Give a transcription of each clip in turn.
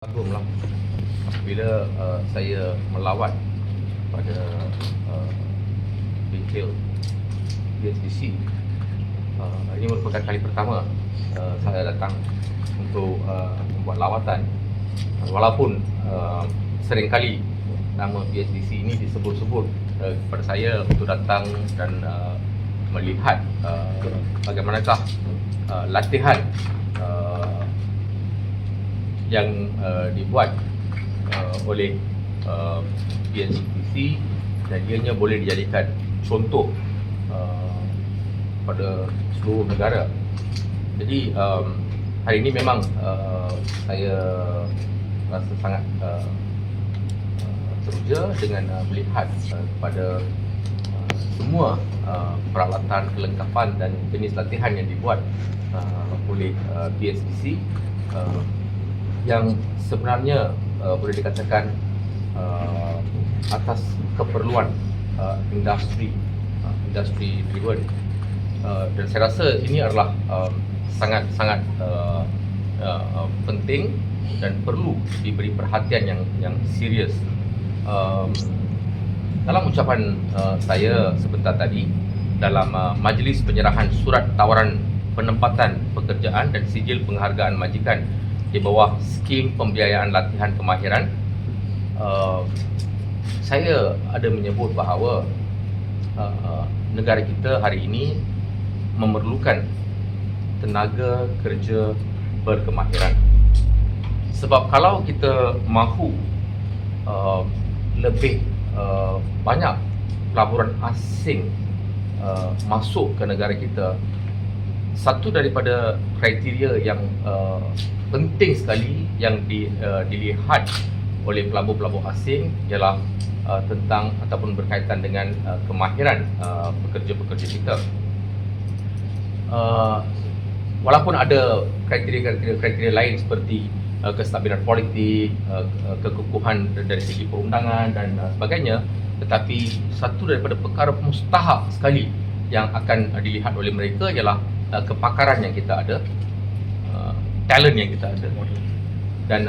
Kagumlah bila saya melawat pada uh, detail BSDC. Ini merupakan kali pertama saya datang untuk membuat lawatan, walaupun seringkali nama BSDC ini disebut-sebut kepada saya untuk datang dan melihat bagaimanakah latihan yang dibuat oleh BSDC, dan ianya boleh dijadikan contoh pada seluruh negara. Jadi hari ini memang saya rasa sangat teruja dengan melihat kepada semua peralatan, kelengkapan dan jenis latihan yang dibuat oleh BSDC, yang sebenarnya boleh dikatakan atas keperluan industri driven, dan saya rasa ini adalah sangat penting dan perlu diberi perhatian yang serius. Dalam ucapan saya sebentar tadi dalam majlis penyerahan surat tawaran penempatan pekerjaan dan sijil penghargaan majikan di bawah skim pembiayaan latihan kemahiran, saya ada menyebut bahawa negara kita hari ini memerlukan tenaga kerja berkemahiran. Sebab kalau kita mahu lebih banyak pelaburan asing masuk ke negara kita, satu daripada kriteria yang penting sekali yang dilihat oleh pelabur-pelabur asing ialah tentang ataupun berkaitan dengan kemahiran pekerja-pekerja kita. Walaupun ada kriteria lain seperti kestabilan politik, kekukuhan dari segi perundangan dan sebagainya, tetapi satu daripada perkara mustahak sekali yang akan dilihat oleh mereka ialah kepakaran yang kita ada, talent yang kita ada, dan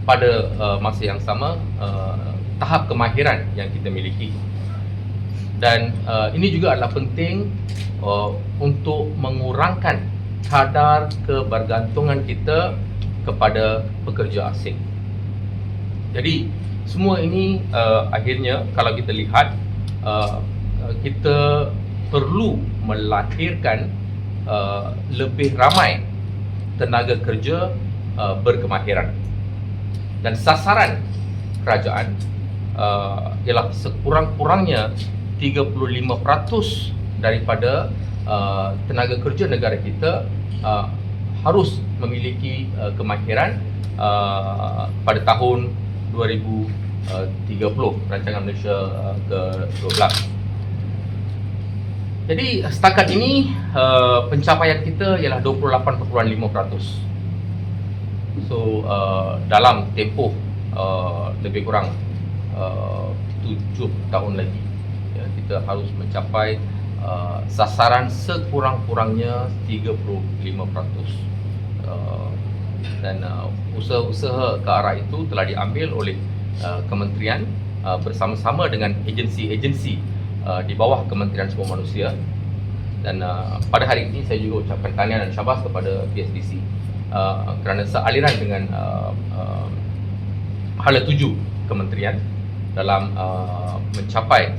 pada masa yang sama tahap kemahiran yang kita miliki. Dan ini juga adalah penting untuk mengurangkan kadar kebergantungan kita kepada pekerja asing. Jadi semua ini akhirnya kalau kita lihat, kita perlu melahirkan lebih ramai tenaga kerja berkemahiran, dan sasaran kerajaan ialah sekurang-kurangnya 35% daripada tenaga kerja negara kita harus memiliki kemahiran pada tahun 2030, Rancangan Malaysia ke-12. Jadi setakat ini pencapaian kita ialah 28.5%. So dalam tempoh lebih kurang 7 tahun lagi, ya, kita harus mencapai sasaran sekurang-kurangnya 35%. Dan usaha-usaha ke arah itu telah diambil oleh kementerian bersama-sama dengan agensi-agensi di bawah Kementerian Sumber Manusia. Dan pada hari ini saya juga ucapkan tahniah dan syabas kepada BSDC kerana sealiran dengan hala tuju kementerian dalam mencapai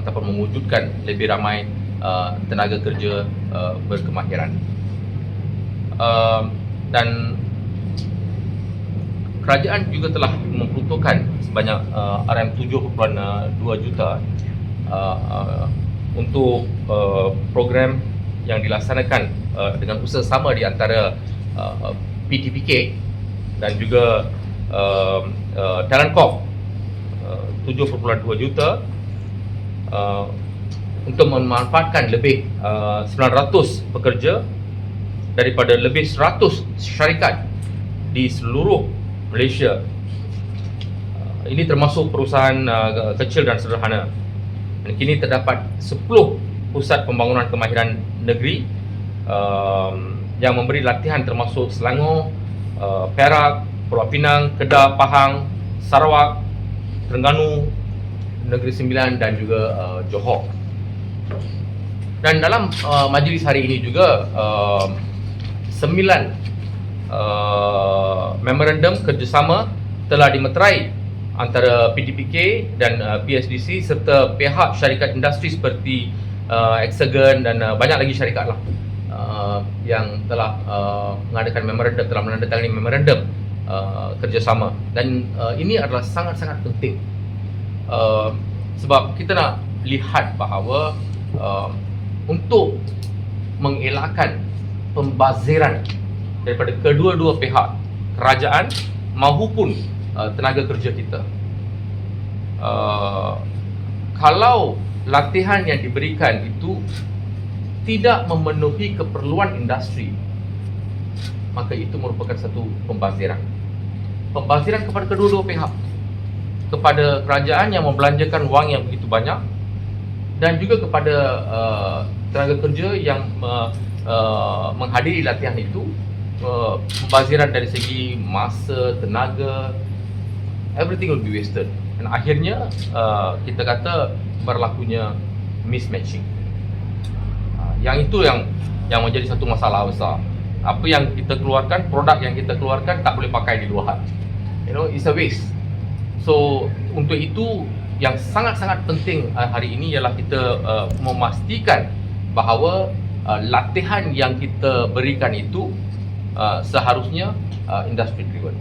ataupun mewujudkan lebih ramai tenaga kerja berkemahiran. Dan kerajaan juga telah memperuntukkan sebanyak RM7.2 juta untuk program yang dilaksanakan dengan usaha sama di antara PTPK dan juga Talent Corp, 7.2 juta untuk memanfaatkan lebih 900 pekerja daripada lebih 100 syarikat di seluruh Malaysia. Ini termasuk perusahaan kecil dan sederhana. Dan kini terdapat 10 pusat pembangunan kemahiran negeri yang memberi latihan termasuk Selangor, Perak, Pulau Pinang, Kedah, Pahang, Sarawak, Terengganu, Negeri Sembilan dan juga Johor. Dan dalam majlis hari ini juga 9 memorandum kerjasama telah dimeterai antara PDPK dan PSDC serta pihak syarikat industri seperti Hexagon dan banyak lagi syarikat lah yang telah mengadakan memorandum, telah menandatangani memorandum kerjasama. Dan ini adalah sangat-sangat penting sebab kita nak lihat bahawa untuk mengelakkan pembaziran daripada kedua-dua pihak, kerajaan maupun tenaga kerja kita. Kalau latihan yang diberikan itu tidak memenuhi keperluan industri, maka itu merupakan satu pembaziran. Pembaziran kepada kedua-dua pihak, kepada kerajaan yang membelanjakan wang yang begitu banyak dan juga kepada tenaga kerja yang menghadiri latihan itu. Pembaziran dari segi masa, tenaga, everything will be wasted. Dan akhirnya kita kata berlakunya mismatching. Yang itu yang menjadi satu masalah besar. Apa yang kita keluarkan, produk yang kita keluarkan tak boleh pakai di luar. It's a waste. So untuk itu yang sangat-sangat penting hari ini ialah kita memastikan bahawa latihan yang kita berikan itu seharusnya industry driven.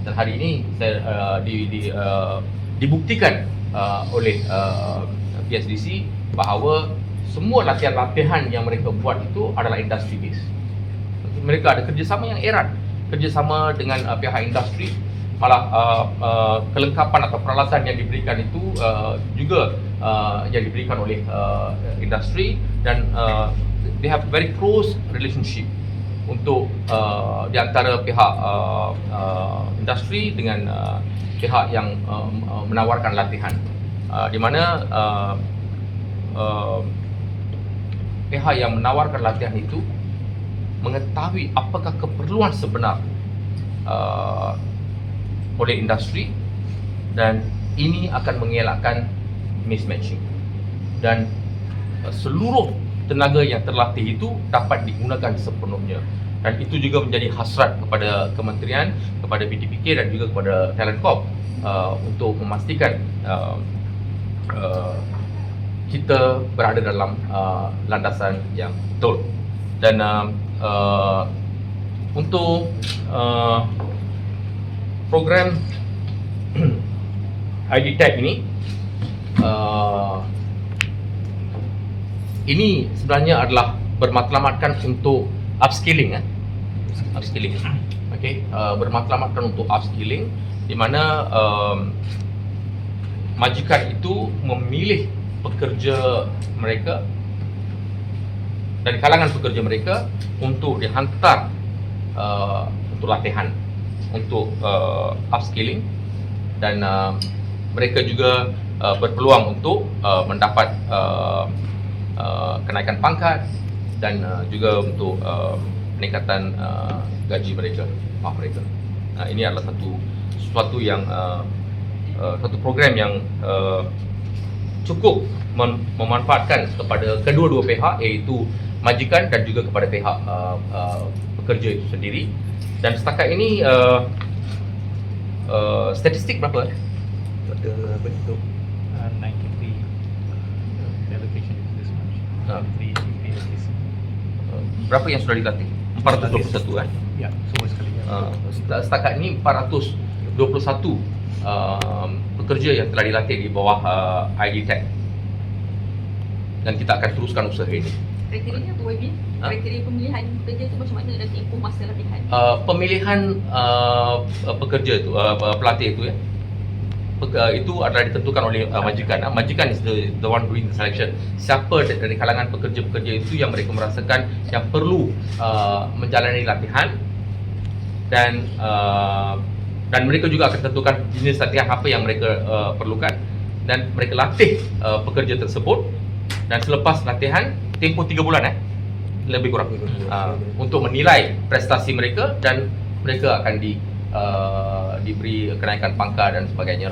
Dan hari ini saya dibuktikan oleh PSDC bahawa semua latihan-latihan yang mereka buat itu adalah industry based. Mereka ada kerjasama yang erat, kerjasama dengan pihak industri. Malah kelengkapan atau peralatan yang diberikan itu juga yang diberikan oleh industri. Dan they have very close relationship untuk di antara pihak industri dengan pihak yang menawarkan latihan, di mana pihak yang menawarkan latihan itu mengetahui apakah keperluan sebenar oleh industri, dan ini akan mengelakkan mismatching dan seluruh tenaga yang terlatih itu dapat digunakan sepenuhnya. Dan itu juga menjadi hasrat kepada kementerian, kepada PDPK dan juga kepada Talent Corp untuk memastikan kita berada dalam landasan yang betul. Dan untuk program ID Tech ini sebenarnya adalah bermatlamatkan untuk upskilling, bermatlamatkan untuk upskilling, di mana majikan itu memilih pekerja mereka dari kalangan pekerja mereka untuk dihantar untuk latihan, untuk upskilling, dan mereka juga berpeluang untuk mendapat kenaikan pangkat dan juga untuk peningkatan gaji mereka, upah mereka. Ini adalah sesuatu yang satu program yang cukup memanfaatkan kepada kedua-dua pihak, iaitu majikan dan juga kepada pihak pekerja itu sendiri. Dan setakat ini statistik berapa? Ada apa itu? 93 delegation is this much. 93 Berapa yang sudah dilatih? 421 kan? Ya, semua sekali. Setakat ini 421 pekerja yang telah dilatih di bawah ID Tech. Dan kita akan teruskan usaha ini. Kriterianya apa, YB? Kriteria pemilihan pekerja itu macam mana dan tempoh masa latihan? Pemilihan pekerja itu, pelatih itu ya, itu adalah ditentukan oleh majikan. Majikan is the one doing the selection. Siapa dari kalangan pekerja-pekerja itu yang mereka merasakan yang perlu menjalani latihan, dan mereka juga akan tentukan jenis latihan apa yang mereka perlukan, dan mereka latih pekerja tersebut. Dan selepas latihan, tempoh 3 bulan lebih kurang untuk menilai prestasi mereka, dan mereka akan diberi kenaikan pangkat dan sebagainya.